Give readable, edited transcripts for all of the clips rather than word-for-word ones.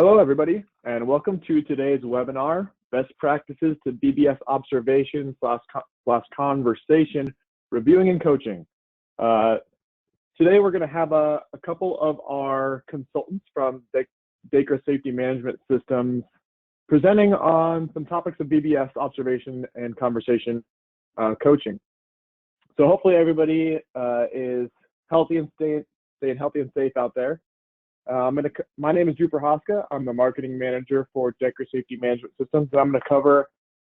Hello, everybody, and welcome to today's webinar, Best Practices to BBS Observation slash Conversation, Reviewing and Coaching. Today, we're going to have a couple of our consultants from DEKRA Safety Management Systems presenting on some topics of BBS observation and conversation coaching. So hopefully everybody is healthy and staying healthy and safe out there. My name is Drew Prohaska. I'm the marketing manager for DEKRA Safety Management Systems. I'm going to cover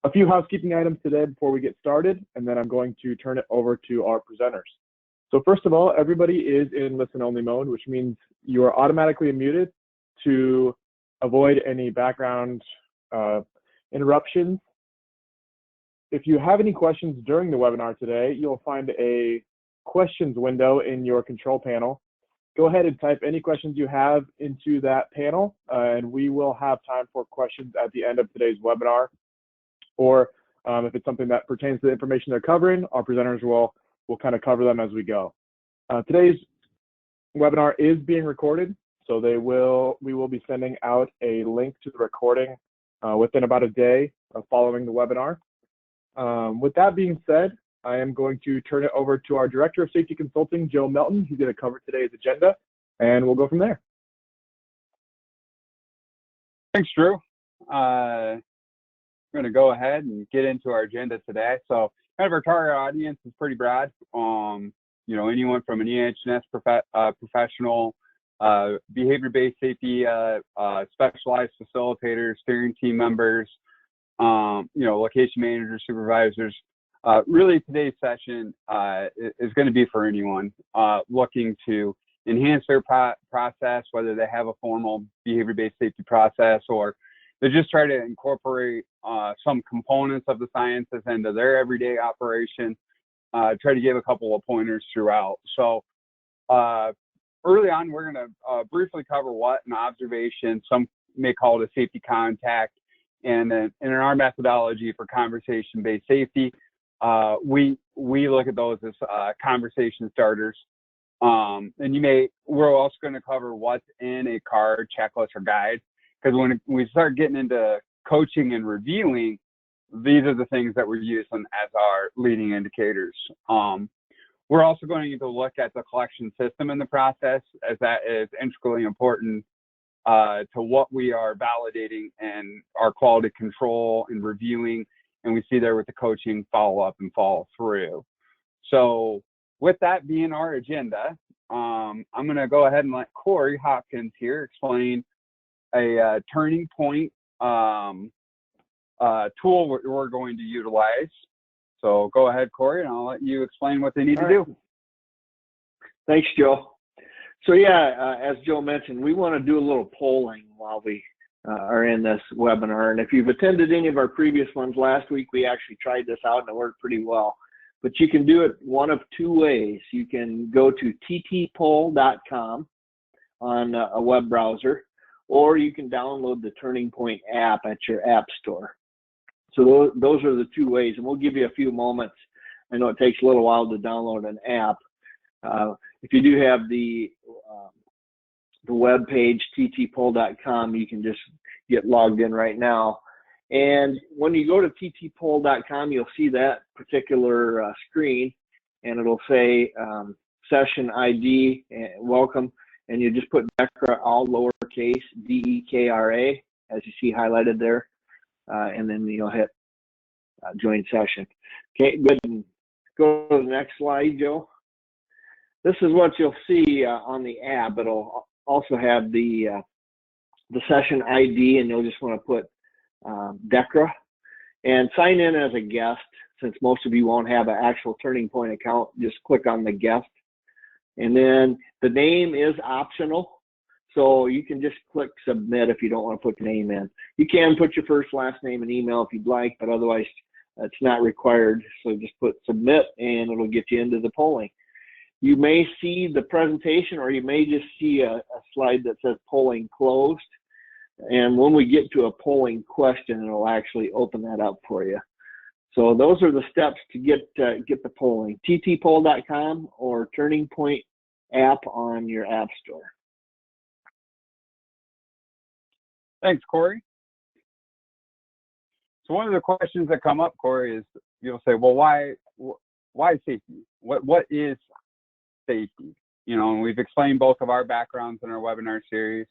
a few housekeeping items today before we get started, and then I'm going to turn it over to our presenters. So first of all, everybody is in listen-only mode, which means you are automatically muted to avoid any background interruptions. If you have any questions during the webinar today, you'll find a questions window in your control panel. Go ahead and type any questions you have into that panel, and we will have time for questions at the end of today's webinar. Or if it's something that pertains to the information they're covering, our presenters will kind of cover them as we go. Today's webinar is being recorded, so we will be sending out a link to the recording within about a day following the webinar. With that being said, I am going to turn it over to our Director of Safety Consulting, Joe Melton. He's going to cover today's agenda, and we'll go from there. Thanks, Drew. I'm going to go ahead and get into our agenda today. So kind of our target audience is pretty broad. Anyone from an EH&S professional, behavior-based safety, specialized facilitators, steering team members, location managers, supervisors. Really, today's session is going to be for anyone looking to enhance their process, whether they have a formal behavior-based safety process or they just try to incorporate some components of the sciences into their everyday operation. Try to give a couple of pointers throughout. So early on, we're going to briefly cover what an observation, some may call it a safety contact, and in our methodology for conversation-based safety, we look at those as conversation starters. We're also going to cover what's in a card, checklist, or guide, because when we start getting into coaching and reviewing, these are the things that we're using as our leading indicators. We're also going to look at the collection system in the process, as that is integrally important to what we are validating and our quality control and reviewing. And we see there with the coaching, follow up and follow through. So with that being our agenda, I'm going to go ahead and let Corey Hopkins here explain a turning point tool we're going to utilize. So go ahead, Corey, and I'll let you explain what they need to do. Thanks, Joe. So yeah, as Joe mentioned, we want to do a little polling while we are in this webinar. And if you've attended any of our previous ones, last week we actually tried this out and it worked pretty well. But you can do it one of two ways. You can go to ttpoll.com on a web browser, or you can download the Turning Point app at your app store. So those are the two ways, and we'll give you a few moments. I know it takes a little while to download an app. If you do have the web page, ttpoll.com, you can just get logged in right now. And when you go to ttpoll.com, you'll see that particular screen, and it'll say session ID, welcome, and you just put DEKRA, all lowercase, DEKRA, as you see highlighted there, and then you'll hit join session. Okay, good. And go to the next slide, Joe. This is what you'll see on the app. It'll also have the session ID, and you'll just want to put DEKRA and sign in as a guest. Since most of you won't have an actual Turning Point account, just click on the guest, and then the name is optional, so you can just click submit if you don't want to put the name in. You can put your first, last name, and email if you'd like, but otherwise it's not required. So just put submit, and it'll get you into the polling. You may see the presentation, or you may just see a slide that says polling closed. And when we get to a polling question, it'll actually open that up for you. So those are the steps to get the polling. ttpoll.com or Turning Point app on your app store. Thanks, Corey. So one of the questions that come up, Corey, is you'll say, well, why safety? What is safety? You know, and we've explained both of our backgrounds in our webinar series.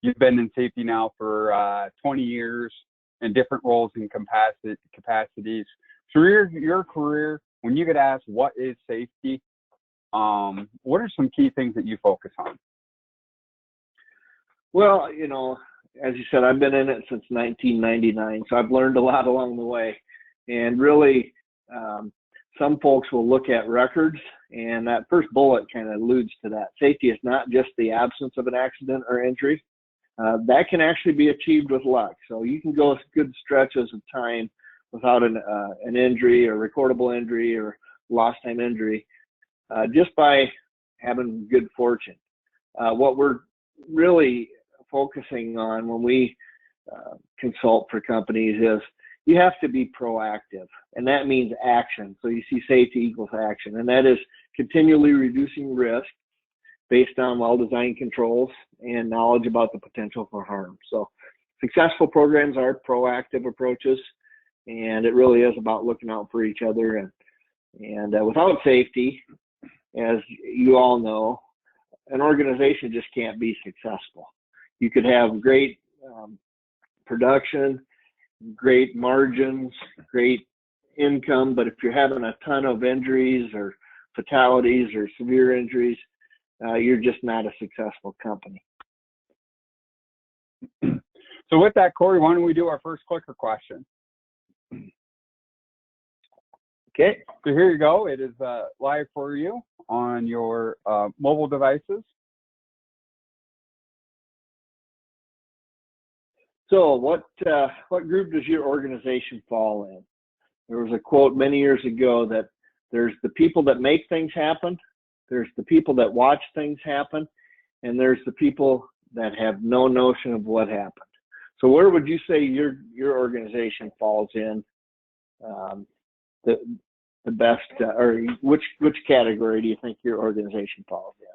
You've been in safety now for 20 years in different roles and capacities. Through your career, when you get asked what is safety, what are some key things that you focus on? Well, you know, as you said, I've been in it since 1999, so I've learned a lot along the way. And really, some folks will look at records, and that first bullet kind of alludes to that. Safety is not just the absence of an accident or injury. That can actually be achieved with luck. So you can go good stretches of time without an injury or recordable injury or lost time injury just by having good fortune. What we're really focusing on when we consult for companies is you have to be proactive, and that means action. So you see safety equals action, and that is continually reducing risk based on well-designed controls and knowledge about the potential for harm. So successful programs are proactive approaches, and it really is about looking out for each other. And without safety, as you all know, an organization just can't be successful. You could have great production, great margins, great income, but if you're having a ton of injuries or fatalities or severe injuries, you're just not a successful company. So with that, Corey, why don't we do our first clicker question? Okay. So here you go. It is live for you on your mobile devices. So what group does your organization fall in? There was a quote many years ago that there's the people that make things happen, there's the people that watch things happen, and there's the people that have no notion of what happened. So where would you say your organization falls in the best, or which category do you think your organization falls in?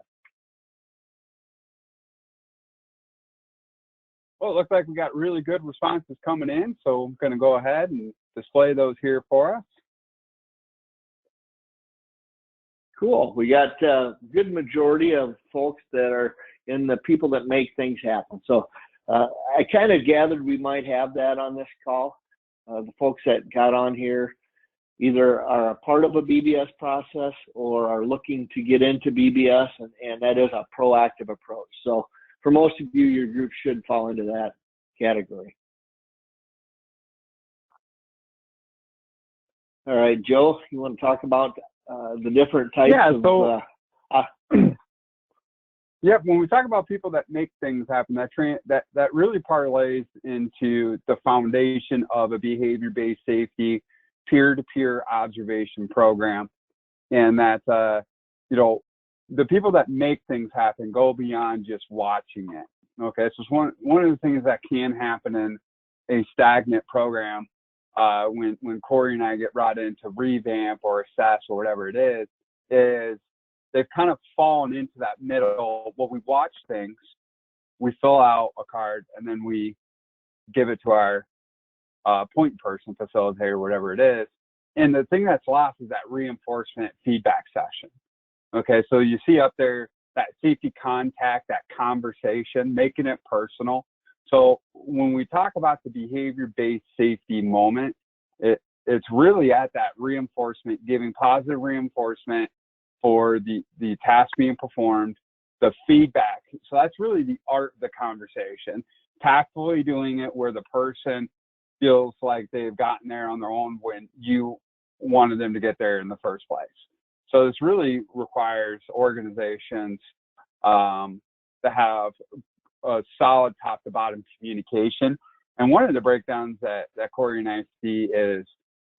Well, it looks like we got really good responses coming in, so I'm going to go ahead and display those here for us. Cool. We got a good majority of folks that are in the people that make things happen. So I kind of gathered we might have that on this call. The folks that got on here either are a part of a BBS process or are looking to get into BBS, and that is a proactive approach. So for most of you, your group should fall into that category. All right, Joe, you want to talk about the different types of... Yep, when we talk about people that make things happen, that really parlays into the foundation of a behavior-based safety peer-to-peer observation program. And that, you know, the people that make things happen go beyond just watching it. Okay, so it's one of the things that can happen in a stagnant program when Corey and I get brought in to revamp or assess or whatever it is they've kind of fallen into that middle. Well, we watch things, we fill out a card, and then we give it to our point person, facilitator, whatever it is. And the thing that's lost is that reinforcement feedback session. Okay, so you see up there that safety contact, that conversation, making it personal. So when we talk about the behavior-based safety moment, it's really at that reinforcement, giving positive reinforcement for the task being performed, the feedback. So that's really the art of the conversation. Tactfully doing it where the person feels like they've gotten there on their own when you wanted them to get there in the first place. So this really requires organizations to have a solid top to bottom communication. And one of the breakdowns that Corey and I see is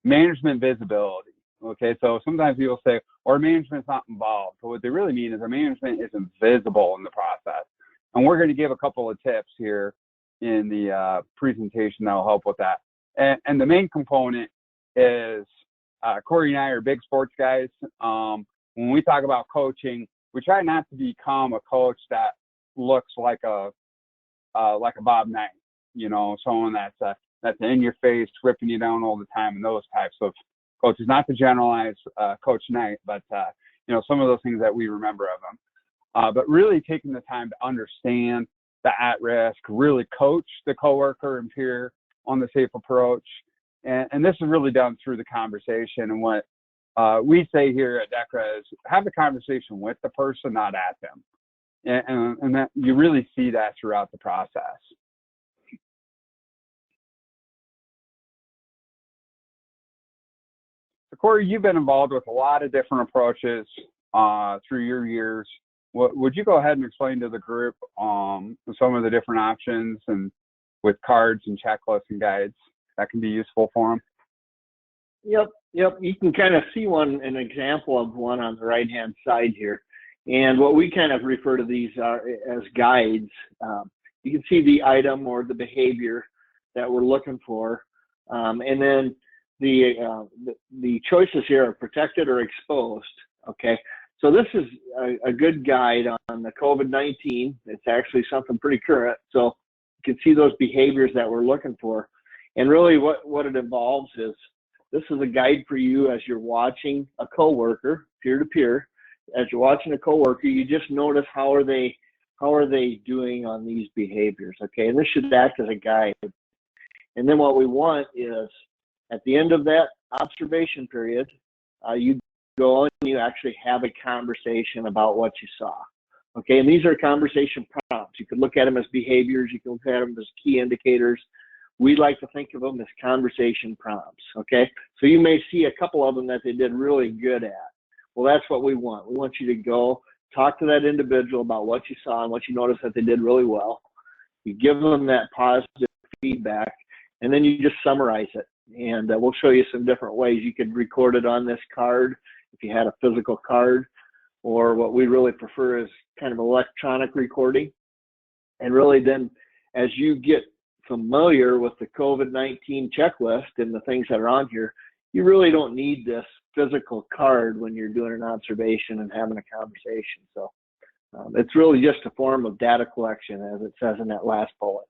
management visibility. Okay, so sometimes people say, our management's not involved. But what they really mean is our management isn't visible in the process. And we're going to give a couple of tips here in the presentation that will help with that. And the main component is, Corey and I are big sports guys. When we talk about coaching, we try not to become a coach that looks like a Bob Knight. someone that's in your face, ripping you down all the time, and those types of coaches. Not to generalize Coach Knight, but some of those things that we remember of him. But really taking the time to understand the at-risk, really coach the coworker and peer on the safe approach. And this is really done through the conversation. And what we say here at DEKRA is have a conversation with the person, not at them. And that you really see that throughout the process. So Corey, you've been involved with a lot of different approaches through your years. Would you go ahead and explain to the group some of the different options and with cards and checklists and guides that can be useful for them? Yep. You can kind of see an example of one on the right-hand side here. And what we kind of refer to these as guides. You can see the item or the behavior that we're looking for. And then the choices here are protected or exposed, okay? So this is a good guide on the COVID-19. It's actually something pretty current. So you can see those behaviors that we're looking for. And really what it involves is, this is a guide for you as you're watching a coworker, peer-to-peer. As you're watching a coworker, you just notice how are they doing on these behaviors, okay? And this should act as a guide. And then what we want is, at the end of that observation period, you go and you actually have a conversation about what you saw, okay? And these are conversation prompts. You could look at them as behaviors. You can look at them as key indicators. We like to think of them as conversation prompts, okay? So you may see a couple of them that they did really good at. Well, that's what we want. We want you to go talk to that individual about what you saw and what you noticed that they did really well. You give them that positive feedback, and then you just summarize it. And we'll show you some different ways. You could record it on this card if you had a physical card, or what we really prefer is kind of electronic recording. And really then, as you get familiar with the COVID-19 checklist and the things that are on here, you really don't need this physical card when you're doing an observation and having a conversation. So it's really just a form of data collection, as it says in that last bullet.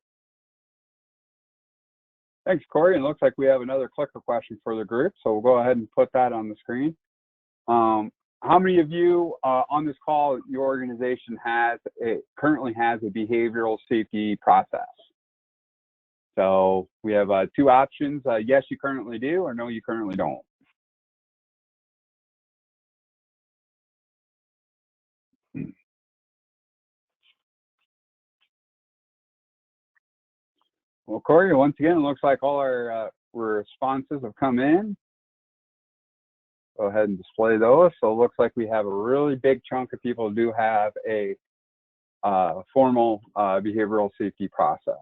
Thanks, Corey. And it looks like we have another clicker question for the group, so we'll go ahead and put that on the screen. How many of you on this call, your organization currently has a behavioral safety process? So we have two options, yes, you currently do, or no, you currently don't. Well, Corey, once again, it looks like all our responses have come in. Go ahead and display those. So it looks like we have a really big chunk of people who do have a formal behavioral safety process.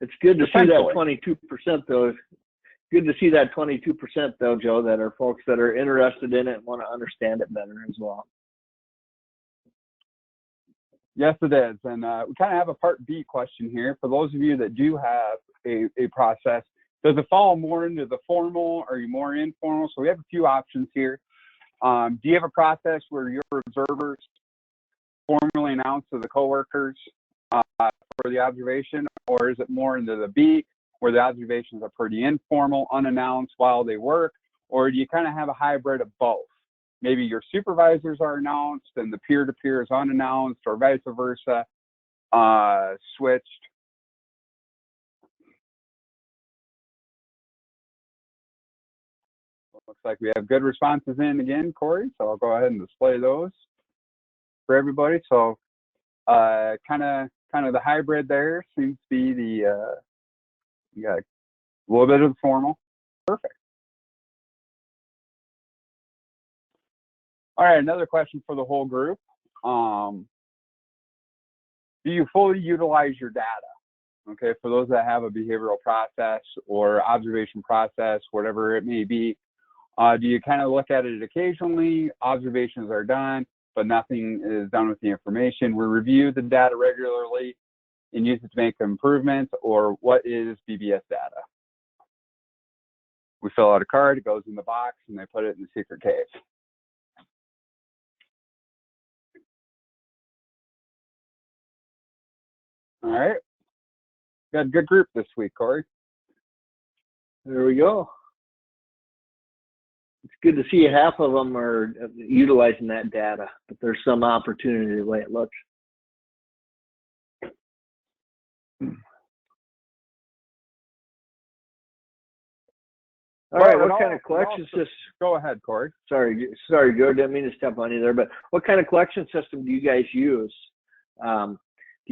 It's good to see that 22% though. Good to see that 22% though, Joe, that are folks that are interested in it and want to understand it better as well. Yes, it is. And we kind of have a part B question here. For those of you that do have a process, does it fall more into the formal? Are you more informal? So we have a few options here. Do you have a process where your observers formally announce to the coworkers for the observation, or is it more into the B, where the observations are pretty informal, unannounced while they work, or do you kind of have a hybrid of both? Maybe your supervisors are announced and the peer-to-peer is unannounced, or vice versa, switched. Looks like we have good responses in again, Corey, so I'll go ahead and display those for everybody. So kind of the hybrid there seems to be the, you got a little bit of the formal. Perfect. All right, another question for the whole group. Do you fully utilize your data? Okay, for those that have a behavioral process or observation process, whatever it may be, do you kind of look at it occasionally? Observations are done, but nothing is done with the information. We review the data regularly and use it to make improvements, or what is BBS data? We fill out a card, it goes in the box, and they put it in the secret cave. All right. Got a good group this week, Corey. There we go. It's good to see half of them are utilizing that data, but there's some opportunity the way it looks. All right, what kind of collection system? Go ahead, Corey. Sorry, Joe, didn't mean to step on you there, but what kind of collection system do you guys use? Do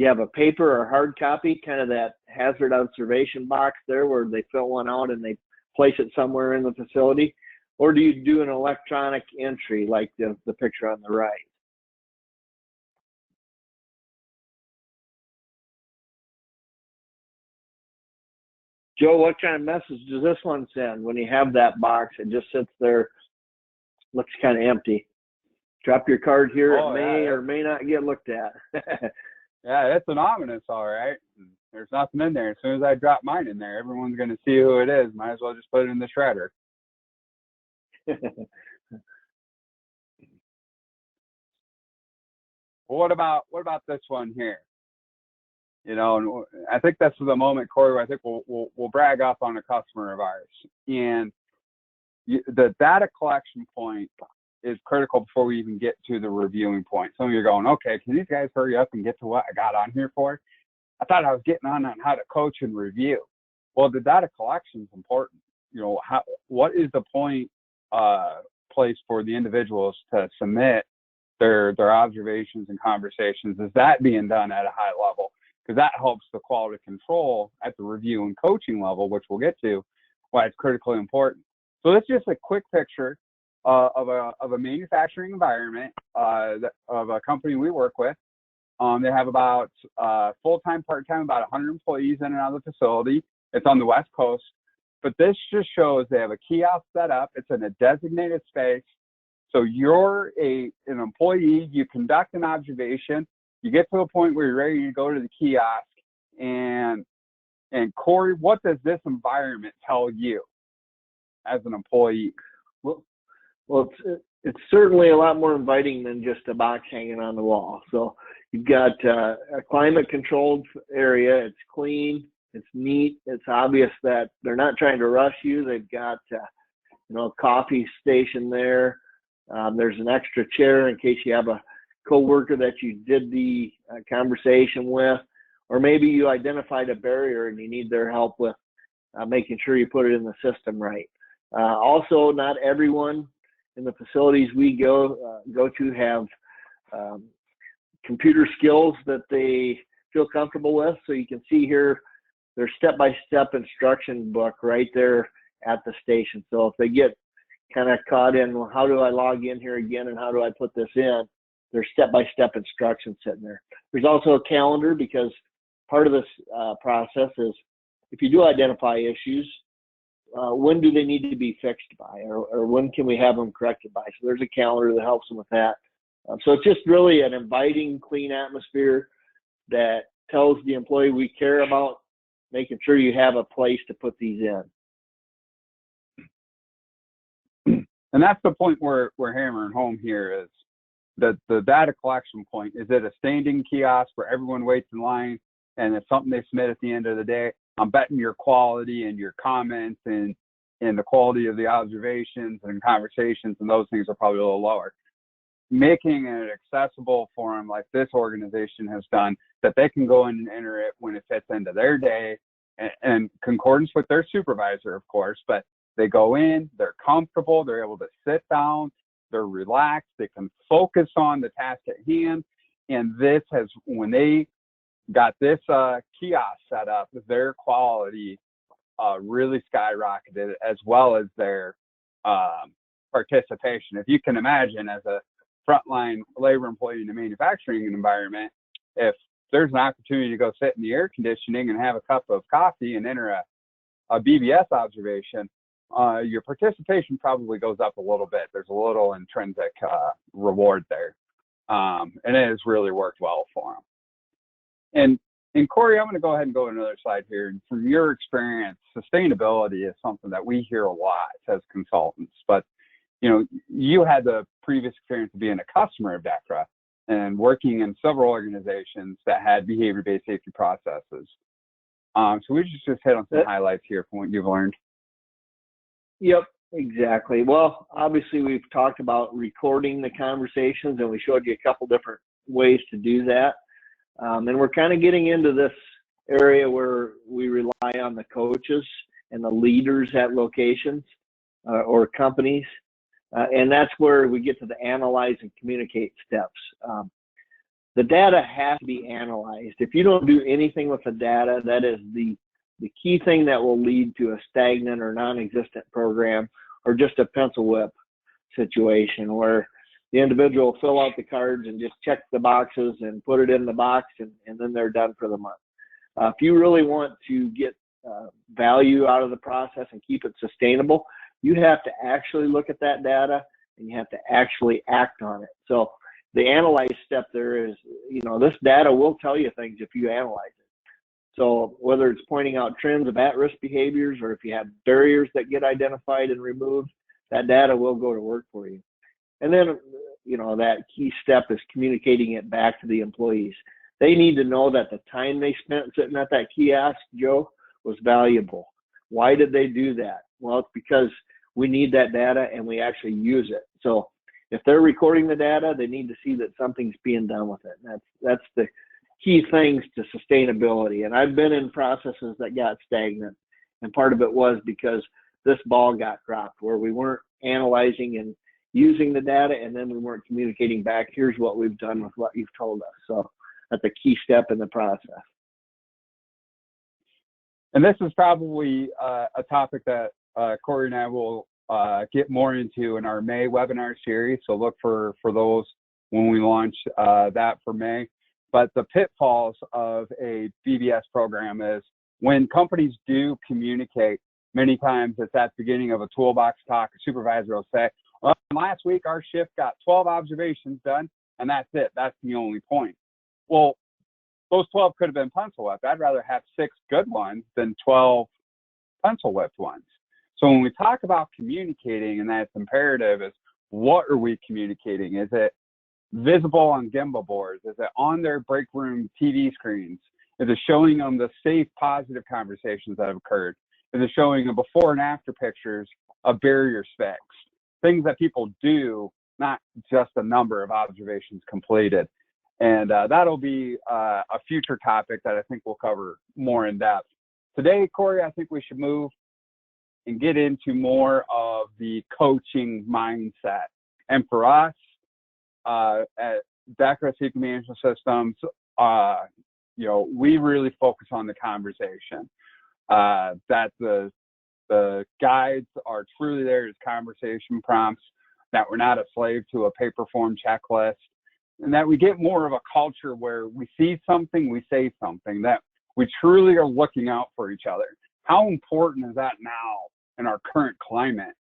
you have a paper or hard copy, kind of that hazard observation box there where they fill one out and they place it somewhere in the facility? Or do you do an electronic entry like the picture on the right? Joe, what kind of message does this one send when you have that box? It just sits there, looks kind of empty. Drop your card here, it may or may not get looked at. Yeah, it's an ominous, all right. There's nothing in there. As soon as I drop mine in there, everyone's going to see who it is. Might as well just put it in the shredder. Well, what about this one here? You know, and I think that's the moment, Corey, where I think we'll brag up on a customer of ours. And the data collection point is critical before we even get to the reviewing point. Some of you are going, okay, can these guys hurry up and get to what I got on here for? I thought I was getting on how to coach and review. Well, the data collection is important. You know, what is the point place for the individuals to submit their observations and conversations? Is that being done at a high level? Because that helps the quality control at the review and coaching level, which we'll get to, why it's critically important. So that's just a quick picture of a manufacturing environment of a company we work with. They have about full-time, part-time, about 100 employees in and out of the facility. It's on the West Coast. But this just shows they have a kiosk set up. It's in a designated space. So you're an employee, you conduct an observation, you get to a point where you're ready to go to the kiosk. And Corey, what does this environment tell you as an employee? Well, it's certainly a lot more inviting than just a box hanging on the wall. So you've got a climate-controlled area. It's clean. It's neat. It's obvious that they're not trying to rush you. They've got a coffee station there. There's an extra chair in case you have a coworker that you did the conversation with, or maybe you identified a barrier and you need their help with making sure you put it in the system right. Also, not everyone in the facilities we go to have computer skills that they feel comfortable with. So you can see here their step-by-step instruction book right there at the station. So if they get kind of caught in, well, how do I log in here again and how do I put this in? There's step-by-step instructions sitting there. There's also a calendar, because part of this process is if you do identify issues, when do they need to be fixed by, or when can we have them corrected by? So there's a calendar that helps them with that. So it's just really an inviting, clean atmosphere that tells the employee we care about making sure you have a place to put these in. And that's the point we're hammering home here, is that the data collection point. Is it a standing kiosk where everyone waits in line and it's something they submit at the end of the day? I'm betting your quality and your comments and the quality of the observations and conversations and those things are probably a little lower. Making it accessible for them, like this organization has done, that they can go in and enter it when it fits into their day and concordance with their supervisor, of course, but they go in, they're comfortable, they're able to sit down, they're relaxed, they can focus on the task at hand. And this has, when they got this kiosk set up, their quality really skyrocketed, as well as their participation. If you can imagine, as a frontline labor employee in a manufacturing environment, if there's an opportunity to go sit in the air conditioning and have a cup of coffee and enter a BBS observation, your participation probably goes up a little bit. There's a little intrinsic reward there. And it has really worked well for them. And Corey, I'm going to go ahead and go to another slide here. And from your experience, sustainability is something that we hear a lot as consultants. But, you know, you had the previous experience of being a customer of DEKRA. and working in several organizations that had behavior-based safety processes. So we just hit on some highlights here from what you've learned. Yep, exactly. Well, obviously we've talked about recording the conversations, and we showed you a couple different ways to do that. And we're kind of getting into this area where we rely on the coaches and the leaders at locations or companies. And that's where we get to the analyze and communicate steps. The data has to be analyzed. If you don't do anything with the data, that is the key thing that will lead to a stagnant or non-existent program, or just a pencil whip situation where the individual will fill out the cards and just check the boxes and put it in the box, and then they're done for the month. If you really want to get value out of the process and keep it sustainable, you have to actually look at that data and you have to actually act on it. So the analyze step there is, this data will tell you things if you analyze it. So whether it's pointing out trends of at-risk behaviors, or if you have barriers that get identified and removed, that data will go to work for you. And then, that key step is communicating it back to the employees. They need to know that the time they spent sitting at that kiosk, Joe, was valuable. Why did they do that? Well, it's because we need that data and we actually use it. So if they're recording the data, they need to see that something's being done with it. And that's the key things to sustainability. And I've been in processes that got stagnant, and part of it was because this ball got dropped, where we weren't analyzing and using the data, and then we weren't communicating back, here's what we've done with what you've told us. So that's a key step in the process. And this is probably a topic that Corey and I will get more into in our May webinar series. So look for those when we launch that for May. But the pitfalls of a BBS program is when companies do communicate, many times it's at the beginning of a toolbox talk. A supervisor will say, well, last week our shift got 12 observations done, and that's it. That's the only point. Well, those 12 could have been pencil whipped. I'd rather have 6 good ones than 12 pencil whipped ones. So when we talk about communicating, and that's imperative, is what are we communicating? Is it visible on gimbal boards? Is it on their break room TV screens? Is it showing them the safe, positive conversations that have occurred? Is it showing them before and after pictures of barriers fixed? Things that people do, not just a number of observations completed. And that'll be a future topic that I think we'll cover more in depth. Today, Corey, I think we should move and get into more of the coaching mindset. And for us, at DEKRA Safety Management Systems, we really focus on the conversation. That the guides are truly there as conversation prompts, that we're not a slave to a paper form checklist, and that we get more of a culture where we see something, we say something, that we truly are looking out for each other. How important is that now in our current climate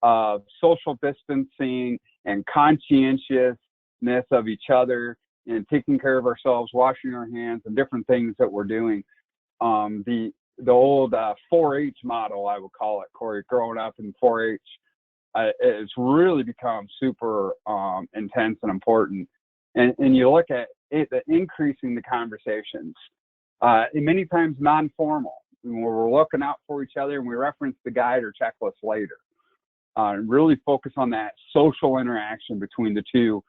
of social distancing and conscientiousness of each other and taking care of ourselves, washing our hands, and different things that we're doing? The old 4-H model, I would call it, Corey, growing up in 4-H, it's really become super intense and important. And you look at it, increasing the conversations, and many times non-formal, where we're looking out for each other, and we reference the guide or checklist later. And really focus on that social interaction between the two,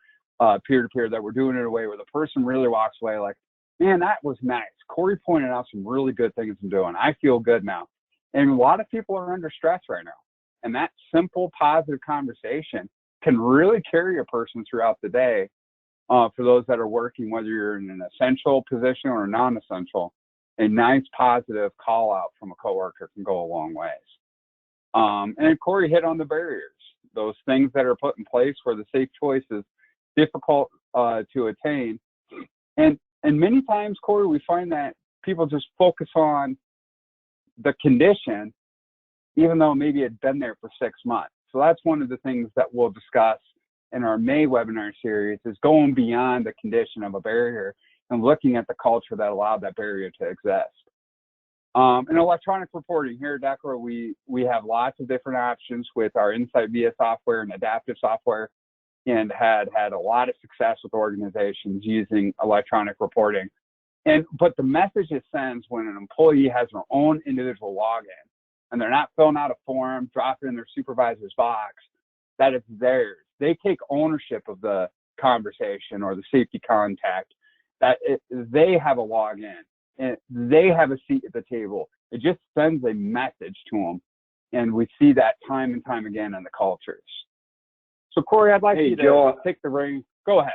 peer-to-peer, that we're doing it in a way where the person really walks away like, man, that was nice. Corey pointed out some really good things I'm doing. I feel good now. And a lot of people are under stress right now. And that simple, positive conversation can really carry a person throughout the day. For those that are working, whether you're in an essential position or a non-essential, a nice, positive call out from a coworker can go a long ways. And Corey hit on the barriers, those things that are put in place where the safe choice is difficult to attain. And many times, Corey, we find that people just focus on the condition, even though maybe it had been there for 6 months. So that's one of the things that we'll discuss in our May webinar series, is going beyond the condition of a barrier and looking at the culture that allowed that barrier to exist. In electronic reporting here at DEKRA, we have lots of different options with our Insight VIA software and adaptive software. and had a lot of success with organizations using electronic reporting. But the message it sends when an employee has their own individual login and they're not filling out a form, dropping it in their supervisor's box, that it's theirs. They take ownership of the conversation or the safety contact, they have a login and they have a seat at the table. It just sends a message to them. And we see that time and time again in the cultures. So Corey, I'd like you to take the reins. Go ahead.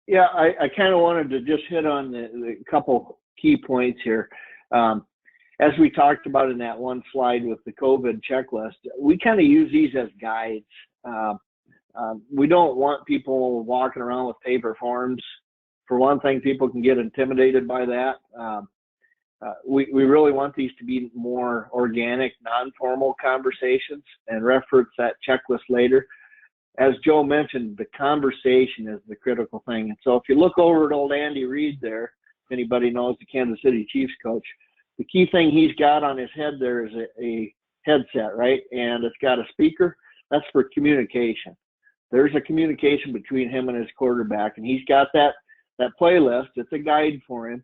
Yeah, I kind of wanted to just hit on the couple key points here. As we talked about in that one slide with the COVID checklist, we kind of use these as guides. We don't want people walking around with paper forms. For one thing, people can get intimidated by that. We really want these to be more organic, non-formal conversations, and reference that checklist later. As Joe mentioned, the conversation is the critical thing. And so if you look over at old Andy Reid there, if anybody knows the Kansas City Chiefs coach, the key thing he's got on his head there is a headset, right? And it's got a speaker. That's for communication. There's a communication between him and his quarterback, and he's got that playlist. It's a guide for him,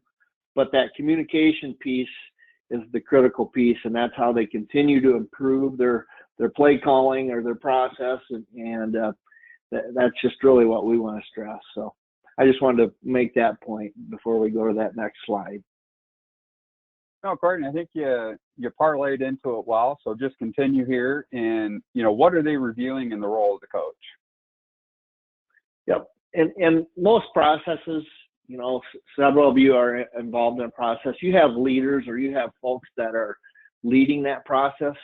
but that communication piece is the critical piece, and that's how they continue to improve their play calling or their process, and that's just really what we want to stress. So I just wanted to make that point before we go to that next slide. No, Courtney, I think you parlayed into it well. So just continue here, and what are they reviewing in the role of the coach? Yep, and most processes, several of you are involved in a process. You have leaders or you have folks that are leading that process.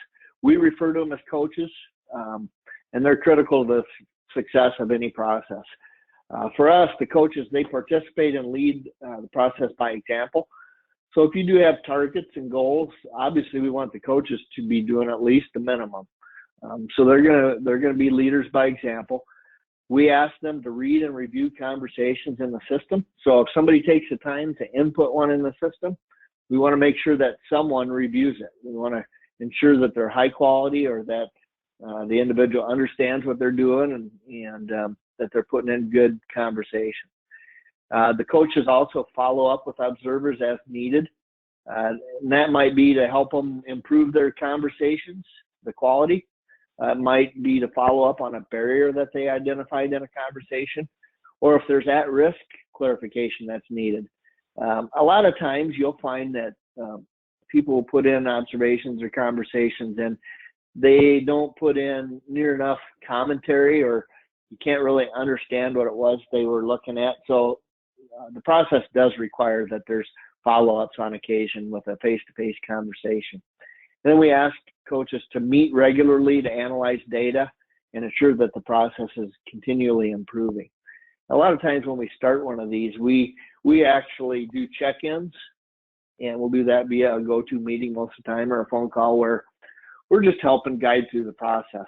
We refer to them as coaches, and they're critical to the success of any process. For us, the coaches, they participate and lead the process by example. So if you do have targets and goals, obviously we want the coaches to be doing at least the minimum. So they're gonna be leaders by example. We ask them to read and review conversations in the system. So if somebody takes the time to input one in the system, we want to make sure that someone reviews it. We want to ensure that they're high quality, or that the individual understands what they're doing, and that they're putting in good conversation. The coaches also follow up with observers as needed. And that might be to help them improve their conversations, the quality. It might be to follow up on a barrier that they identified in a conversation, or if there's at-risk clarification that's needed. A lot of times you'll find that people will put in observations or conversations and they don't put in near enough commentary, or you can't really understand what it was they were looking at. So the process does require that there's follow-ups on occasion with a face-to-face conversation. And then we ask coaches to meet regularly to analyze data and ensure that the process is continually improving. A lot of times when we start one of these, we actually do check-ins, and we'll do that via a go-to meeting most of the time, or a phone call, where we're just helping guide through the process.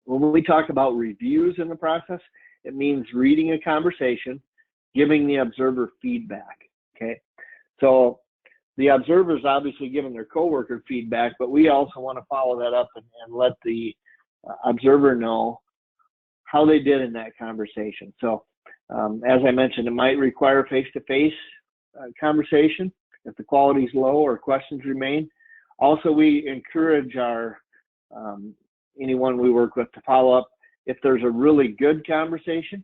When we talk about reviews in the process, it means reading a conversation, giving the observer feedback, okay? So the observer is obviously giving their coworker feedback, but we also want to follow that up and let the observer know how they did in that conversation. So as I mentioned, it might require face-to-face conversation if the quality is low or questions remain. Also, we encourage our anyone we work with to follow up. If there's a really good conversation,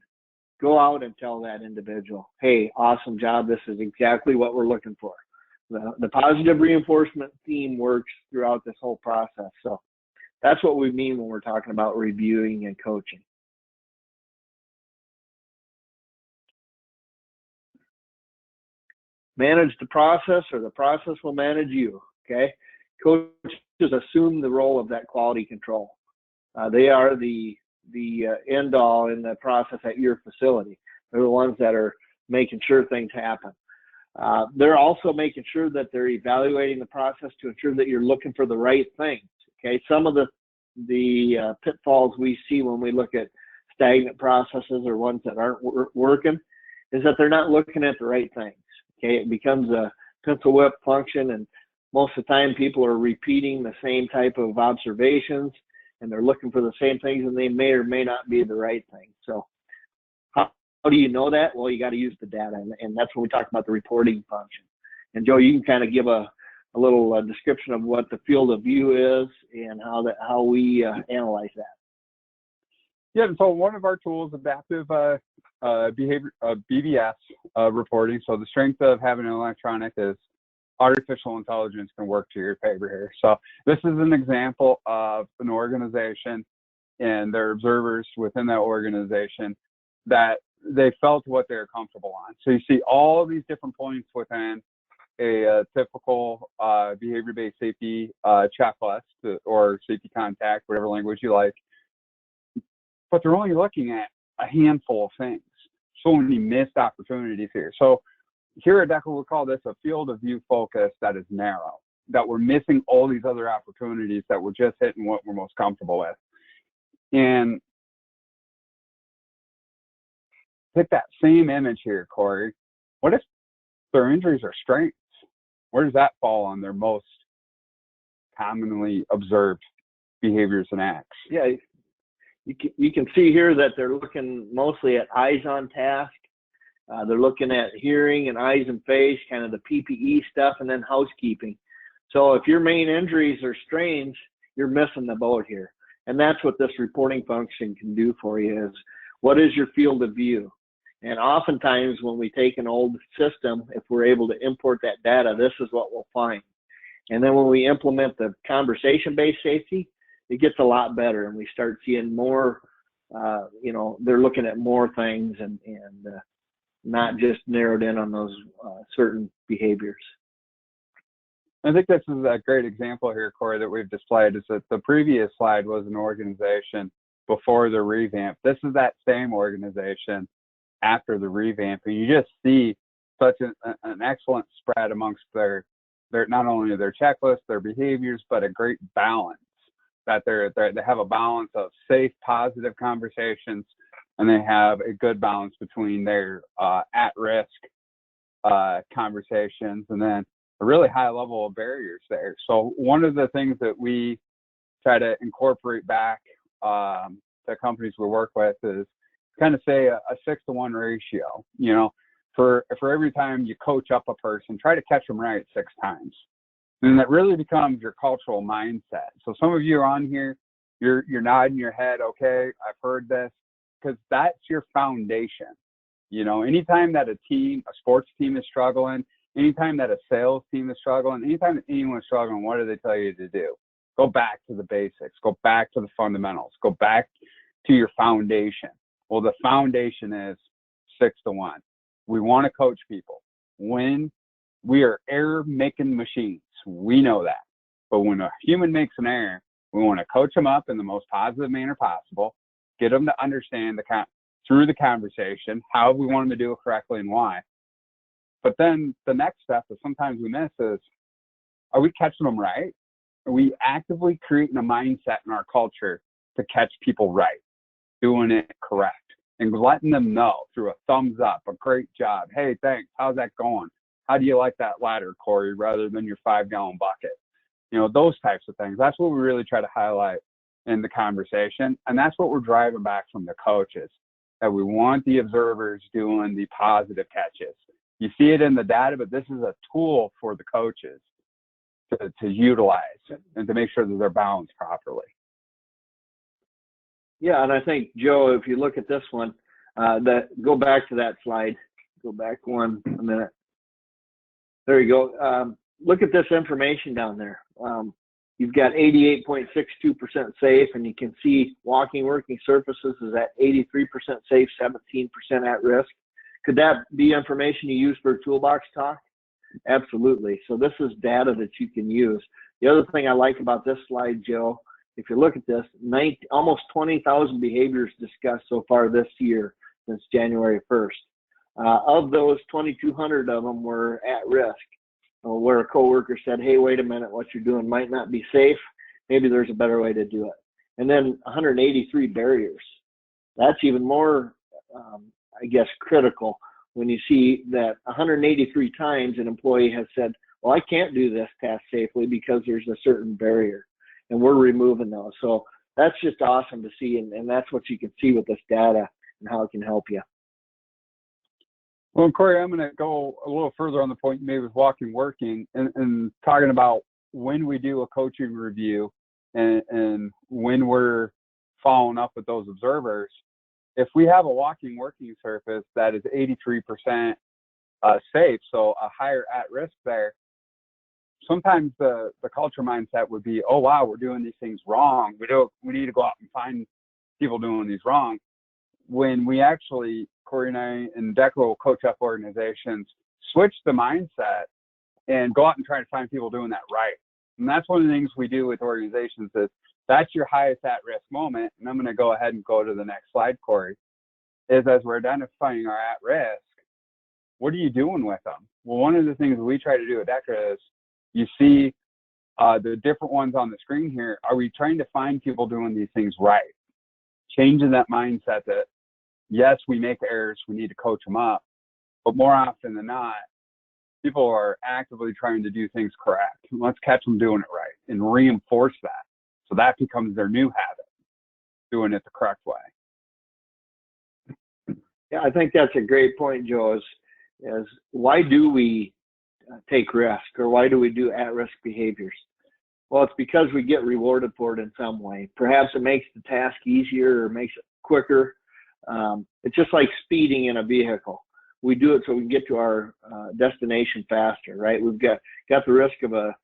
go out and tell that individual, hey, awesome job, this is exactly what we're looking for. The positive reinforcement theme works throughout this whole process. So that's what we mean when we're talking about reviewing and coaching. Manage the process, or the process will manage you, okay? Coaches assume the role of that quality control. They are the end all in the process at your facility. They're the ones that are making sure things happen. They're also making sure that they're evaluating the process to ensure that you're looking for the right things. Okay, some of the pitfalls we see when we look at stagnant processes or ones that aren't working is that they're not looking at the right things. Okay, it becomes a pencil whip function, and most of the time people are repeating the same type of observations, and they're looking for the same things, and they may or may not be the right thing. So how do you know that? Well, you got to use the data, and that's when we talk about the reporting function. And Joe, you can kind of give a little description of what the field of view is and how we analyze that. Yeah, so one of our tools, adaptive behavior, BBS reporting. So the strength of having an electronic is artificial intelligence can work to your favor here. So this is an example of an organization and their observers within that organization that they felt what they're comfortable on. So you see all of these different points within a typical behavior-based safety checklist or safety contact, whatever language you like. But they're only looking at a handful of things. So many missed opportunities here. So here at DEKRA, we'll call this a field of view focus that is narrow, that we're missing all these other opportunities that we're just hitting what we're most comfortable with. And take that same image here, Corey. What if their injuries are strengths? Where does that fall on their most commonly observed behaviors and acts? Yeah, you can see here that they're looking mostly at eyes on task. They're looking at hearing and eyes and face, kind of the PPE stuff, and then housekeeping. So if your main injuries are strains, you're missing the boat here. And that's what this reporting function can do for you is, what is your field of view? And oftentimes when we take an old system, if we're able to import that data, this is what we'll find. And then when we implement the conversation-based safety, it gets a lot better, and we start seeing more, they're looking at more things and not just narrowed in on those certain behaviors. I think this is a great example here, Corey, that we've displayed, is that the previous slide was an organization before the revamp. This is that same organization after the revamp, and you just see such an excellent spread amongst their not only their checklists, their behaviors, but a great balance. That they have a balance of safe, positive conversations, and they have a good balance between their at-risk conversations, and then a really high level of barriers there. So one of the things that we try to incorporate back to companies we work with is kind of say a 6-to-1 ratio. You know, for every time you coach up a person, try to catch them right 6 times. And that really becomes your cultural mindset. So some of you are on here, you're nodding your head, okay, I've heard this, because that's your foundation. You know, anytime that a sports team is struggling, anytime that a sales team is struggling, anytime that anyone's struggling, what do they tell you to do? Go back to the basics, go back to the fundamentals, go back to your foundation. Well, the foundation is 6-to-1. We want to coach people. When we are error-making machines, we know that. But when a human makes an error, we want to coach them up in the most positive manner possible, get them to understand through the conversation how we want them to do it correctly and why. But then the next step that sometimes we miss is, are we catching them right? Are we actively creating a mindset in our culture to catch people right, doing it correct, and letting them know through a thumbs up, a great job, hey, thanks, how's that going? How do you like that ladder, Corey, rather than your 5-gallon bucket? You know, those types of things. That's what we really try to highlight in the conversation. And that's what we're driving back from the coaches, that we want the observers doing the positive catches. You see it in the data, but this is a tool for the coaches to utilize and to make sure that they're balanced properly. Yeah, and I think, Joe, if you look at this one, go back to that slide. Go back a minute. There you go. Look at this information down there. You've got 88.62% safe, and you can see walking, working surfaces is at 83% safe, 17% at risk. Could that be information you use for a toolbox talk? Absolutely. So this is data that you can use. The other thing I like about this slide, Joe, if you look at this, almost 20,000 behaviors discussed so far this year since January 1st. Of those, 2,200 of them were at risk, where a coworker said, hey, wait a minute, what you're doing might not be safe. Maybe there's a better way to do it. And then 183 barriers. That's even more, critical when you see that 183 times an employee has said, well, I can't do this task safely because there's a certain barrier, and we're removing those. So that's just awesome to see, and that's what you can see with this data and how it can help you. Well, Corey, I'm going to go a little further on the point you made with walking working and talking about when we do a coaching review and when we're following up with those observers. If we have a walking working surface that is 83% safe, so a higher at risk there, sometimes the culture mindset would be, oh, wow, we're doing these things wrong. We need to go out and find people doing these wrong. When we actually, Corey and I and DEKRA will coach up organizations, switch the mindset and go out and try to find people doing that right. And that's one of the things we do with organizations is that's your highest at-risk moment. And I'm going to go ahead and go to the next slide, Corey, is as we're identifying our at-risk, what are you doing with them? Well, one of the things we try to do at DEKRA is you see the different ones on the screen here. Are we trying to find people doing these things right? Changing that mindset that, yes, we make errors, we need to coach them up, but more often than not, people are actively trying to do things correct. Let's catch them doing it right and reinforce that. So that becomes their new habit, doing it the correct way. Yeah, I think that's a great point, Joe, is why do we take risk, or why do we do at-risk behaviors? Well, it's because we get rewarded for it in some way. Perhaps it makes the task easier or makes it quicker. It's just like speeding in a vehicle. We do it so we can get to our destination faster, right? We've got the risk of a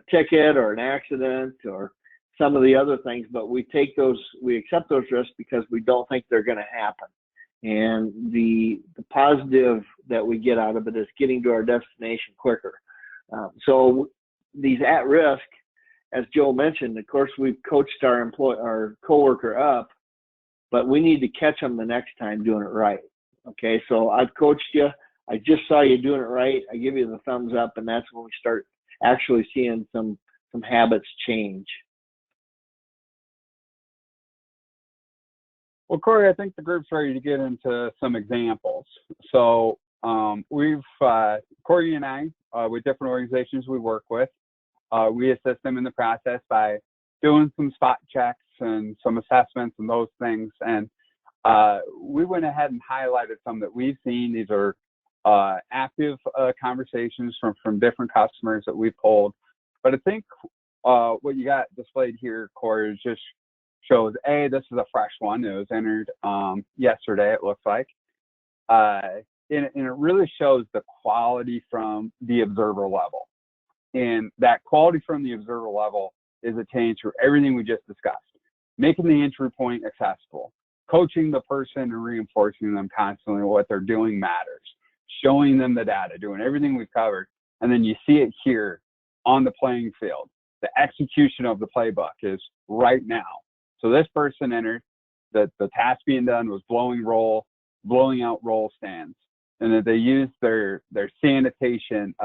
ticket or an accident or some of the other things, but we accept those risks because we don't think they're going to happen. And the positive that we get out of it is getting to our destination quicker. So these at risk, as Joe mentioned, of course, we've coached our coworker up, but we need to catch them the next time doing it right. Okay, so I've coached you. I just saw you doing it right. I give you the thumbs up, and that's when we start actually seeing some habits change. Well, Corey, I think the group's ready to get into some examples. So Corey and I, with different organizations we work with, we assist them in the process by doing some spot checks and some assessments and those things. And we went ahead and highlighted some that we've seen. These are active conversations from different customers that we pulled. But I think what you got displayed here, Corey, is just shows, this is a fresh one. It was entered yesterday, it looks like. And it really shows the quality from the observer level. And that quality from the observer level is attained through everything we just discussed. Making the entry point accessible, coaching the person and reinforcing them constantly what they're doing matters, showing them the data, doing everything we've covered. And then you see it here on the playing field. The execution of the playbook is right now. So this person entered, the task being done was blowing out roll stands. And that they used their sanitation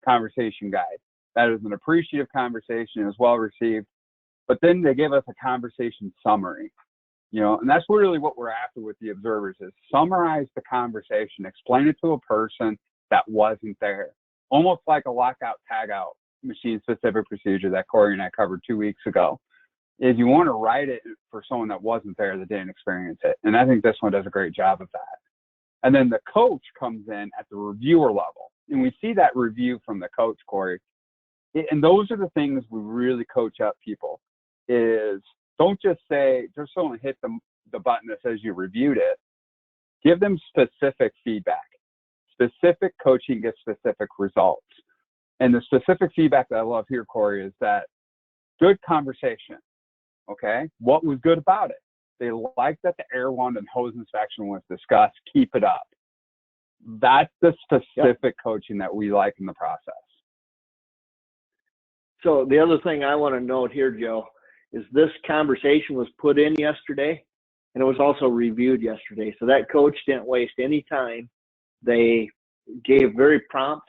conversation guide. That is an appreciative conversation, it was well received. But then they give us a conversation summary, and that's really what we're after with the observers is summarize the conversation, explain it to a person that wasn't there. Almost like a lockout tagout machine specific procedure that Corey and I covered 2 weeks ago. Is you want to write it for someone that wasn't there, that didn't experience it. And I think this one does a great job of that. And then the coach comes in at the reviewer level. And we see that review from the coach, Corey. And those are the things we really coach up people is don't just say, just someone hit the button that says you reviewed it. Give them specific feedback. Specific coaching gets specific results. And the specific feedback that I love here, Corey, is that good conversation. Okay, what was good about it? They liked that the air wand and hose inspection was discussed. Keep it up. That's the specific coaching that we like in the process. So the other thing I want to note here, Joe, is this conversation was put in yesterday, and it was also reviewed yesterday. So that coach didn't waste any time. They gave very prompt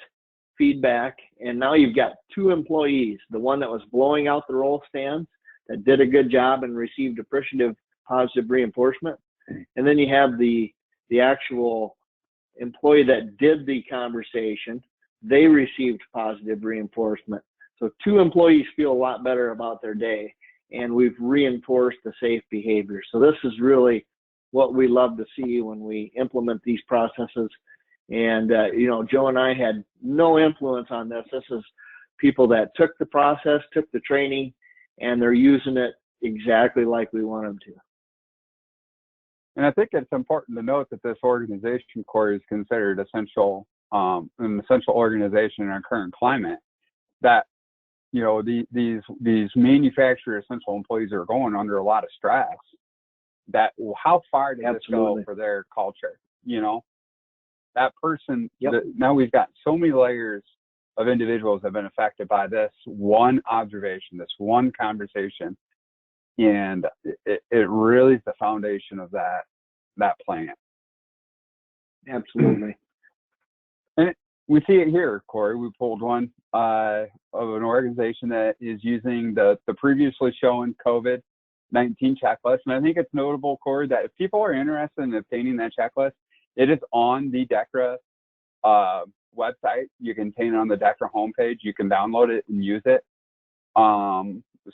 feedback, and now you've got two employees, the one that was blowing out the roll stands, that did a good job and received appreciative positive reinforcement. And then you have the actual employee that did the conversation. They received positive reinforcement. So two employees feel a lot better about their day. and we've reinforced the safe behavior. So this is really what we love to see when we implement these processes. And, you know, Joe and I had no influence on this. This is people that took the process, took the training, and they're using it exactly like we want them to. And I think it's important to note that this organization, Corey, is considered essential, an essential organization in our current climate. That, you know, these manufacturer essential employees are going under a lot of stress. That how far did this go for their culture? You know, that person. Now we've got so many layers of individuals that have been affected by this one observation, this one conversation. And it really is the foundation of that plan. Absolutely. And we see it here, Corey. We pulled one of an organization that is using the previously shown COVID-19 checklist. And I think it's notable, Corey, that if people are interested in obtaining that checklist, it is on the DEKRA website. You can obtain it on the DEKRA homepage. You can download it and use it.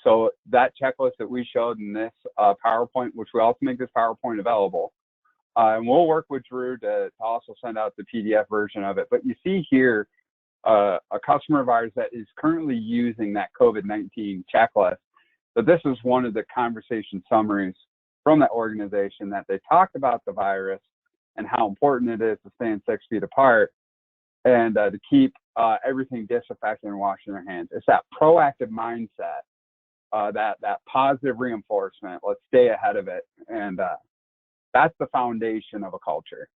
So that checklist that we showed in this PowerPoint, which we also make this PowerPoint available, and we'll work with Drew to also send out the PDF version of it. But you see here a customer of ours that is currently using that COVID-19 checklist. But this is one of the conversation summaries from that organization, that they talked about the virus and how important it is to stand 6 feet apart and to keep everything disinfected and washing their hands. It's that proactive mindset. That positive reinforcement, let's stay ahead of it. And that's the foundation of a culture.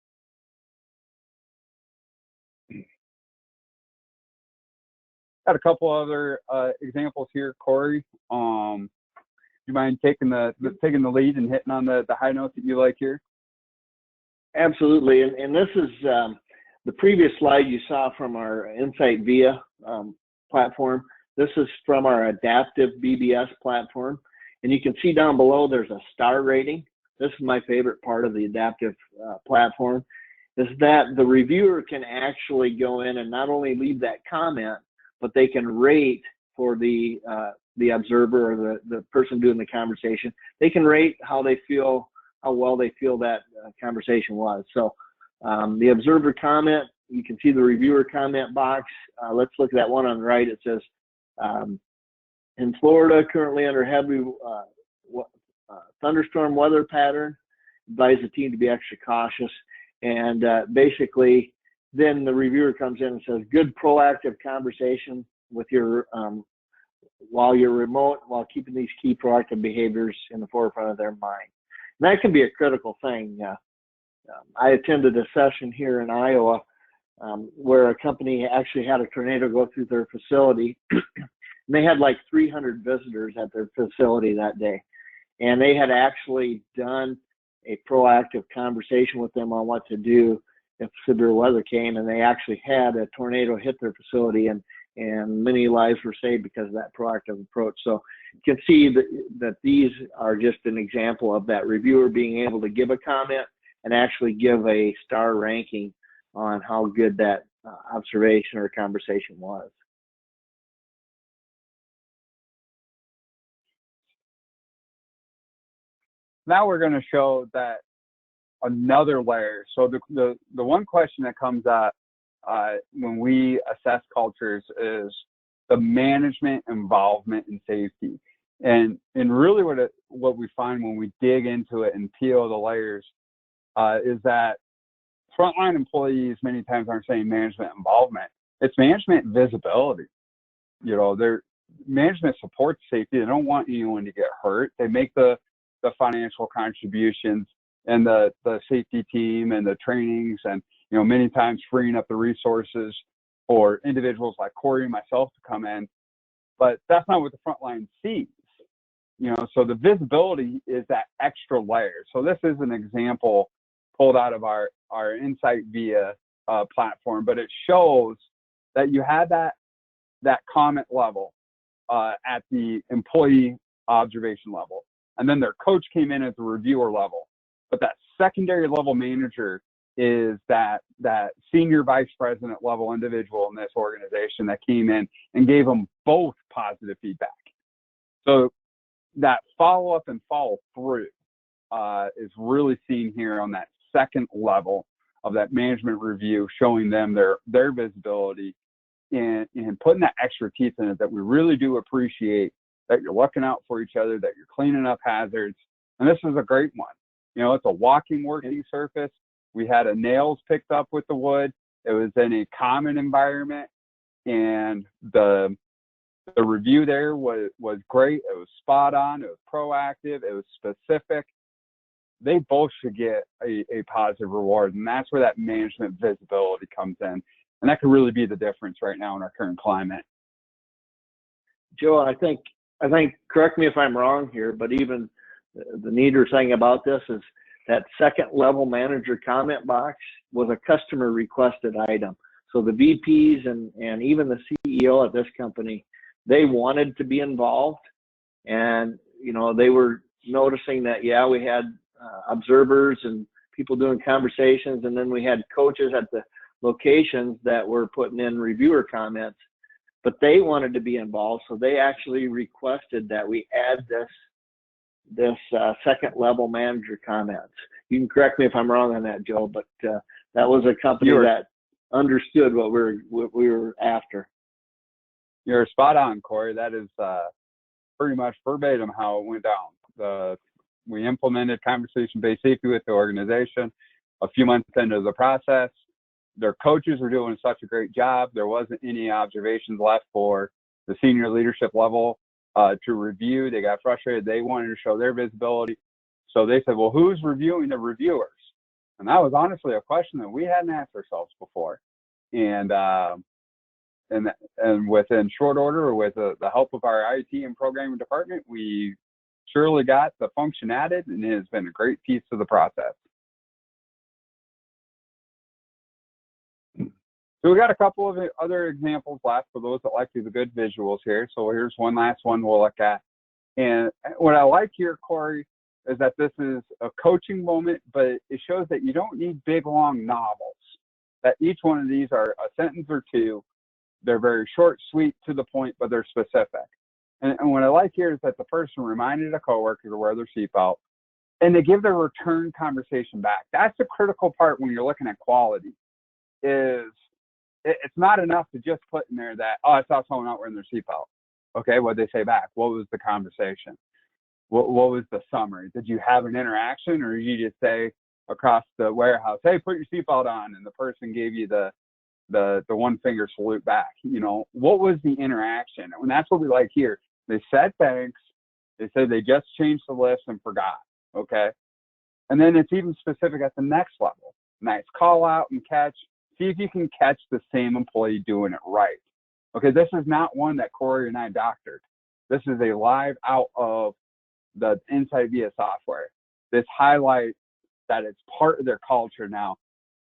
Got a couple other examples here, Corey. Do you mind taking the lead and hitting on the high notes that you like here? Absolutely. And this is the previous slide you saw from our Insight Via platform. This is from our adaptive BBS platform. And you can see down below there's a star rating. This is my favorite part of the adaptive platform, is that the reviewer can actually go in and not only leave that comment, but they can rate for the observer or the person doing the conversation. They can rate how they feel, how well they feel that conversation was. So the observer comment, you can see the reviewer comment box. Let's look at that one on the right. It says, in Florida, currently under heavy thunderstorm weather pattern, advise the team to be extra cautious. And basically, then the reviewer comes in and says, good proactive conversation with your, while you're remote, while keeping these key proactive behaviors in the forefront of their mind. And that can be a critical thing. I attended a session here in Iowa where a company actually had a tornado go through their facility. And they had like 300 visitors at their facility that day. And they had actually done a proactive conversation with them on what to do if severe weather came. And they actually had a tornado hit their facility, and many lives were saved because of that proactive approach. So you can see that these are just an example of that reviewer being able to give a comment and actually give a star ranking on how good that observation or conversation was. Now we're going to show that another layer. So the one question that comes up when we assess cultures is the management involvement in safety. And really what we find when we dig into it and peel the layers is that frontline employees many times aren't saying management involvement. It's management visibility. You know, their management supports safety. They don't want anyone to get hurt. They make the financial contributions and the safety team and the trainings, and you know, many times freeing up the resources for individuals like Corey and myself to come in. But that's not what the frontline sees. You know, so the visibility is that extra layer. So this is an example pulled out of our Insight Via platform, but it shows that you had that comment level at the employee observation level, and then their coach came in at the reviewer level. But that secondary level manager is that senior vice president level individual in this organization that came in and gave them both positive feedback. So that follow-up and follow-through is really seen here on that second level of that management review, showing them their visibility and putting that extra teeth in it, that we really do appreciate that you're looking out for each other, that you're cleaning up hazards. And this is a great one. You know, it's a walking working surface. We had nails picked up with the wood. It was in a common environment, and the review there was great. It was spot on. It was proactive. It was specific. They both should get a positive reward, and that's where that management visibility comes in. And that could really be the difference right now in our current climate. Joe, I think, correct me if I'm wrong here, but even the neater thing about this is that second level manager comment box was a customer requested item. So the VPs and even the CEO at this company, they wanted to be involved, and you know, they were noticing that, yeah, we had observers and people doing conversations, and then we had coaches at the locations that were putting in reviewer comments, but they wanted to be involved, so they actually requested that we add this second level manager comments. You can correct me if I'm wrong on that, Joe, but that was a company that understood what we were after. You're spot on, Corey. That is pretty much verbatim how it went down. We implemented conversation-based safety with the organization a few months into the process. Their coaches were doing such a great job. There wasn't any observations left for the senior leadership level to review. They got frustrated. They wanted to show their visibility. So they said, well, who's reviewing the reviewers? And that was honestly a question that we hadn't asked ourselves before. And within short order, with the help of our IT and programming department, we surely got the function added, and it has been a great piece of the process. So we got a couple of other examples left for those that like the good visuals here. So here's one last one we'll look at. And what I like here, Corey, is that this is a coaching moment, but it shows that you don't need big, long novels. That each one of these are a sentence or two. They're very short, sweet, to the point, but they're specific. And what I like here is that the person reminded a coworker to wear their seatbelt, and they give their return conversation back. That's the critical part when you're looking at quality. Is it's not enough to just put in there that, oh, I saw someone not wearing their seatbelt. Okay, what did they say back? What was the conversation? What was the summary? Did you have an interaction, or did you just say across the warehouse, hey, put your seatbelt on, and the person gave you the one finger salute back? You know, what was the interaction? And that's what we like here. They said thanks. They said they just changed the list and forgot. Okay. And then it's even specific at the next level. Nice call out and catch. See if you can catch the same employee doing it right. Okay. This is not one that Corey and I doctored. This is a live out of the Insight via software. This highlights that it's part of their culture now.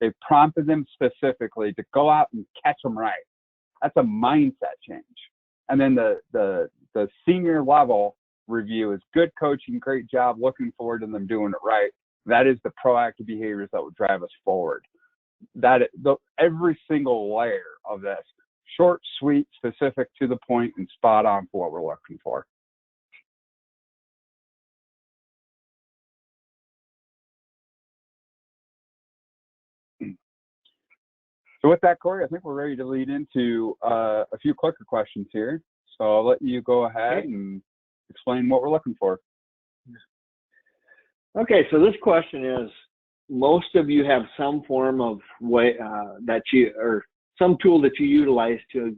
They prompted them specifically to go out and catch them right. That's a mindset change. And then the senior level review is good coaching, great job, looking forward to them doing it right. That is the proactive behaviors that would drive us forward. Every single layer of this, short, sweet, specific, to the point, and spot on for what we're looking for. So with that, Corey, I think we're ready to lead into a few clicker questions here. So I'll let you go ahead and explain what we're looking for. Okay, so this question is, most of you have some form of way or some tool that you utilize to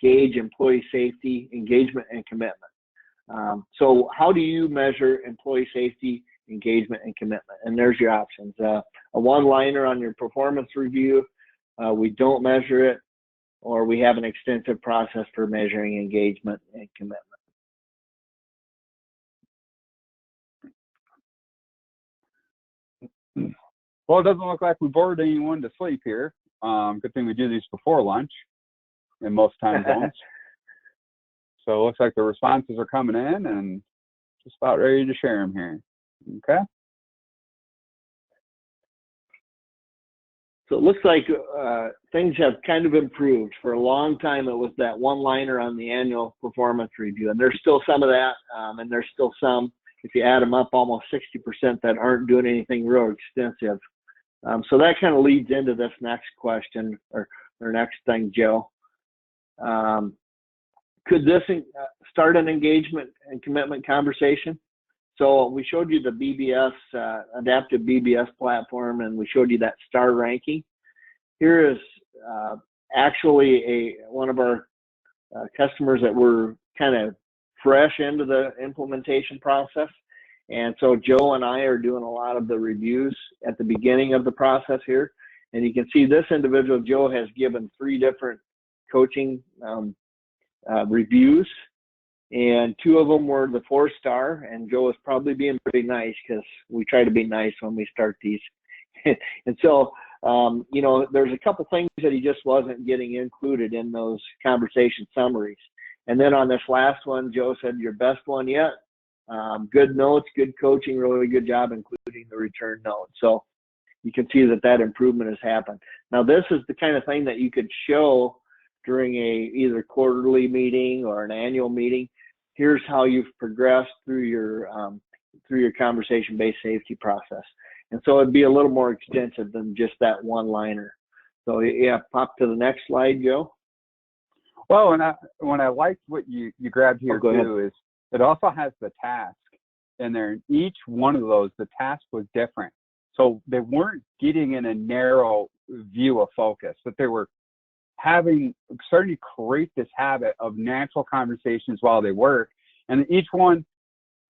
gauge employee safety, engagement, and commitment. So how do you measure employee safety, engagement, and commitment? And there's your options. A one-liner on your performance review, we don't measure it, or we have an extensive process for measuring engagement and commitment. Well, it doesn't look like we bored anyone to sleep here. Good thing we do these before lunch in most time zones. So it looks like the responses are coming in, and just about ready to share them here. Okay. So it looks like things have kind of improved. For a long time, it was that one-liner on the annual performance review, and there's still some of that, and there's still some, if you add them up, almost 60% that aren't doing anything real extensive. So that kind of leads into this next question or next thing, Joe. Could this start an engagement and commitment conversation? So we showed you the BBS, adaptive BBS platform, and we showed you that star ranking. Here is actually one of our customers that were kind of fresh into the implementation process. And so Joe and I are doing a lot of the reviews at the beginning of the process here. And you can see this individual, Joe, has given 3 different coaching reviews. And 2 of them were the 4-star, and Joe is probably being pretty nice because we try to be nice when we start these. And so, you know, there's a couple things that he just wasn't getting included in those conversation summaries. And then on this last one, Joe said, your best one yet. Good notes, good coaching, really good job, including the return note. So you can see that that improvement has happened. Now, this is the kind of thing that you could show during either quarterly meeting or an annual meeting. Here's how you've progressed through your conversation-based safety process. And so it'd be a little more extensive than just that one-liner. So yeah, pop to the next slide, Joe. Well, when I liked what you grabbed here too, is it also has the task in there. And each one of those, the task was different. So they weren't getting in a narrow view of focus, but they were starting to create this habit of natural conversations while they work. And each one,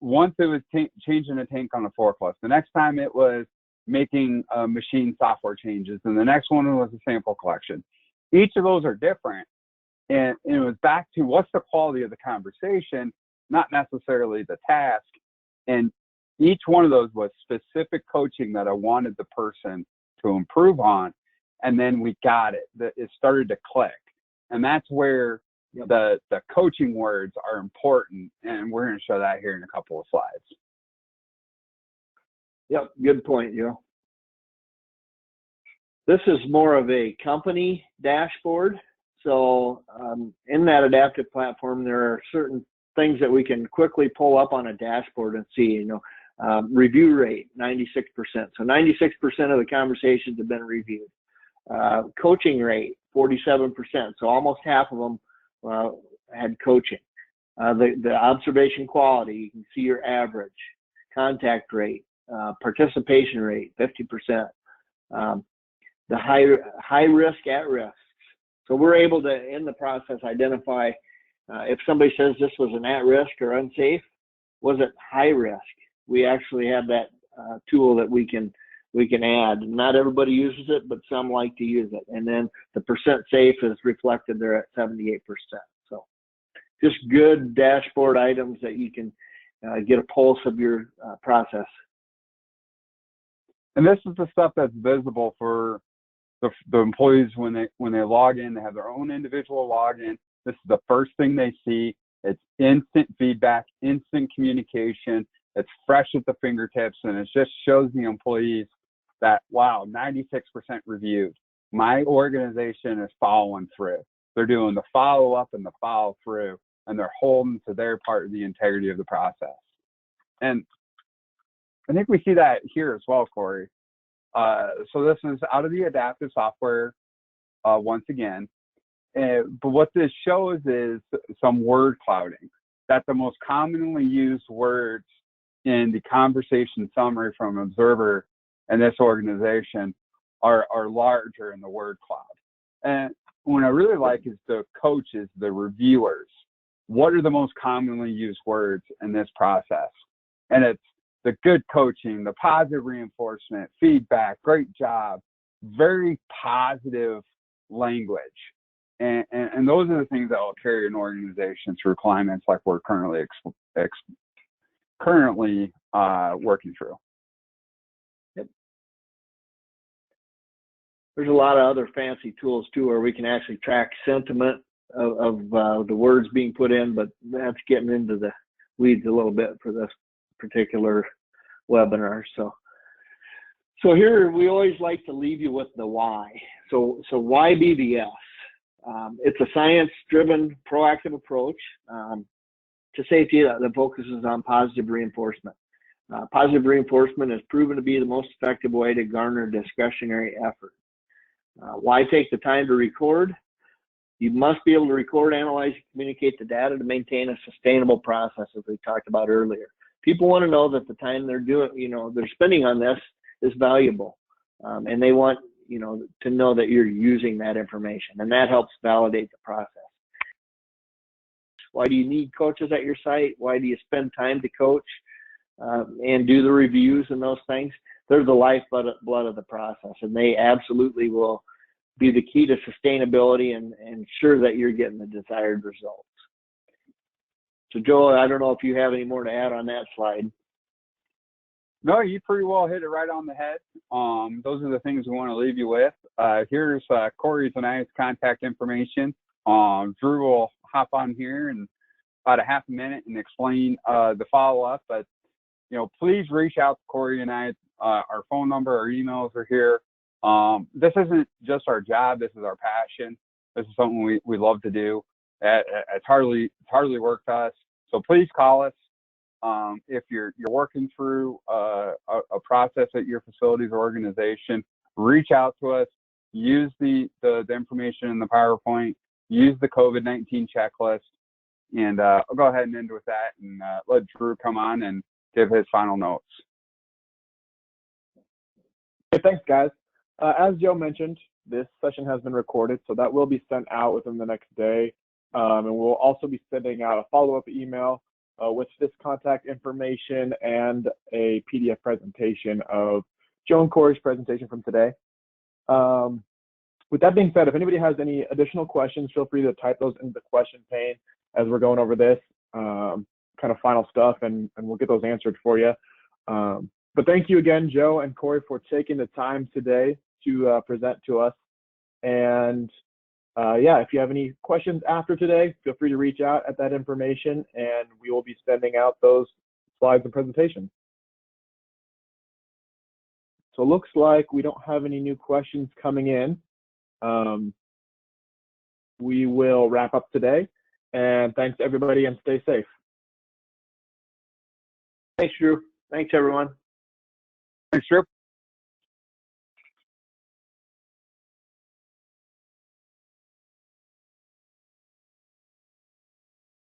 once it was changing a tank on a forklift, the next time it was making machine software changes, and the next one was a sample collection. Each of those are different. And it was back to what's the quality of the conversation, not necessarily the task. And each one of those was specific coaching that I wanted the person to improve on. And then we got it. It started to click. And that's where the coaching words are important. And we're going to show that here in a couple of slides. Yep, good point, Joe. This is more of a company dashboard. So in that adaptive platform, there are certain things that we can quickly pull up on a dashboard and see, you know, review rate, 96%. So 96% of the conversations have been reviewed. Coaching rate, 47%. So almost half of them had coaching. The observation quality, you can see your average. Contact rate, participation rate, 50%. The high risk, at risk. So we're able to, in the process, identify if somebody says this was an at risk or unsafe, was it high risk? We actually have that tool that we can add. Not everybody uses it, but some like to use it. And then the percent safe is reflected there at 78%. So just good dashboard items that you can get a pulse of your process. And this is the stuff that's visible for the employees when they log in. They have their own individual login. This is the first thing they see. It's instant feedback, instant communication. It's fresh at the fingertips, and it just shows the employees that, wow, 96% reviewed. My organization is following through. They're doing the follow-up and the follow-through, and they're holding to their part of the integrity of the process. And I think we see that here as well, Corey. So this is out of the adaptive software once again. But what this shows is some word clouding, that the most commonly used words in the conversation summary from an observer in this organization are larger in the word cloud. And what I really like is the coaches, the reviewers. What are the most commonly used words in this process? And it's the good coaching, the positive reinforcement, feedback, great job, very positive language. And those are the things that will carry an organization through climates like we're currently working through. Yep. There's a lot of other fancy tools too, where we can actually track sentiment of the words being put in, but that's getting into the weeds a little bit for this particular webinar. So So here we always like to leave you with the why. So why BBS? It's a science-driven, proactive approach to safety that focuses on positive reinforcement. Positive reinforcement is proven to be the most effective way to garner discretionary effort. Why take the time to record? You must be able to record, analyze, and communicate the data to maintain a sustainable process, as we talked about earlier. People want to know that the time they're spending on this is valuable, and they want to know that you're using that information, and that helps validate the process. Why do you need coaches at your site? Why do you spend time to coach and do the reviews and those things? They're the lifeblood of the process, and they absolutely will be the key to sustainability and ensure that you're getting the desired results. So Joe, I don't know if you have any more to add on that slide. No, you pretty well hit it right on the head. Those are the things we want to leave you with. Here's Corey's and I's contact information. Drew will hop on here in about a half a minute and explain the follow-up. But, please reach out to Corey and I. Our phone number, our emails are here. This isn't just our job. This is our passion. This is something we love to do. It's hardly work to us. So please call us. If you're working through a process at your facilities or organization, reach out to us. Use the information in the PowerPoint. Use the COVID-19 checklist, and I'll go ahead and end with that, and let Drew come on and give his final notes. Okay, thanks, guys. As Joe mentioned, this session has been recorded, so that will be sent out within the next day, and we'll also be sending out a follow-up email with this contact information and a PDF presentation of Joe and Corey's presentation from today. With that being said, if anybody has any additional questions, feel free to type those into the question pane as we're going over this kind of final stuff, and we'll get those answered for you. But thank you again, Joe and Corey, for taking the time today to present to us. And yeah, if you have any questions after today, feel free to reach out at that information, and we will be sending out those slides and presentations. So it looks like we don't have any new questions coming in. We will wrap up today, and thanks everybody, and stay safe. Thanks, Drew. Thanks, everyone. Thanks, Drew.